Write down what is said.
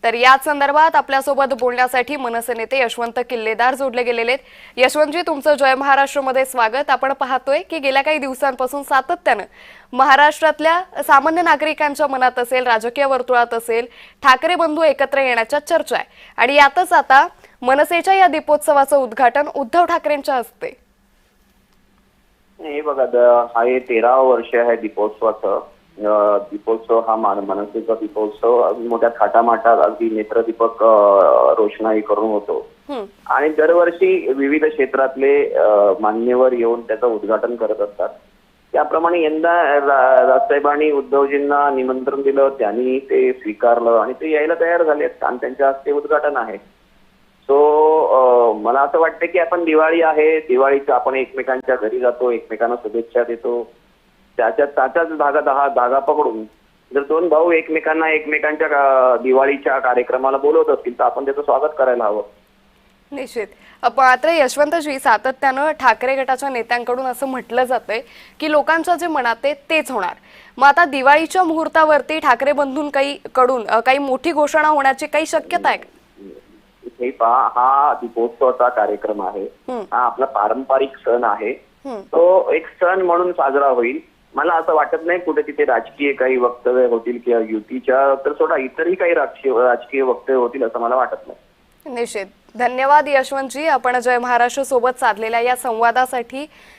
तर याच संदर्भात आपल्यासोबत बोलण्यासाठी मनसे नेते यशवंत किल्लेदार जोडले गेलेले आहेत। यशवंतजी, तुमचं जय महाराष्ट्रमध्ये स्वागत। आपण पाहतोय की गेल्या काही दिवसांपासून सातत्याने महाराष्ट्रातल्या सामान्य नागरिकांच्या मनात असेल, राजकीय वर्तुळात असेल, ठाकरे बंधू एकत्र येण्याच्या चर्चा आहे आणि यातच आता मनसेच्या या दीपोत्सवाचं उद्घाटन उद्धव ठाकरेंच्या हस्ते। हे बघा, हा 13वा वर्ष आहे दीपोत्सवाचं। दीपोत्सव हा मनसेचा दीपोत्सव अगदी मोठ्या थाटामाटात अगदी नेत्रदीपक रोषणाई करून होतो आणि दरवर्षी विविध क्षेत्रातले मान्यवर येऊन त्याचं उद्घाटन करत असतात। त्याप्रमाणे यंदा राजसाहेबांनी उद्धवजींना निमंत्रण दिलं, त्यांनी ते स्वीकारलं आणि ते यायला तयार झालेत आणि त्यांच्या हस्ते उद्घाटन आहे। मला असं वाटतं की आपण दिवाळी आहे, दिवाळीचं आपण एकमेकांच्या घरी जातो, एकमेकांना शुभेच्छा देतो, त्याच्याच धागा पकडून जर दोन भाऊ एकमेकांच्या दिवाळीच्या कार्यक्रमाला बोलवत असतील तर आपण त्याचं स्वागत करायला हवं। निश्चित। मात्र यशवंतजी, सातत्यानं ठाकरे गटाच्या नेत्यांकडून असं म्हटलं जातंय की लोकांच्या जे मनात आहे तेच होणार। मग आता दिवाळीच्या मुहूर्तावरती ठाकरे बंधूंकडून काही मोठी घोषणा होण्याची काही शक्यता आहे? हे पहा, हा दीपोत्सवाचा कार्यक्रम आहे, हा आपला पारंपरिक सण आहे, तो एक सण म्हणून साजरा होईल। मला असं वाटत नाही कुठे तिथे राजकीय काही वक्तव्य होतील किंवा युतीच्या तर सोडा इतरही काही राजकीय वक्तव्य होतील असं मला वाटत नाही। निश्चित। धन्यवाद यशवंतजी, आपण जय महाराष्ट्र सोबत साधलेल्या या संवादासाठी।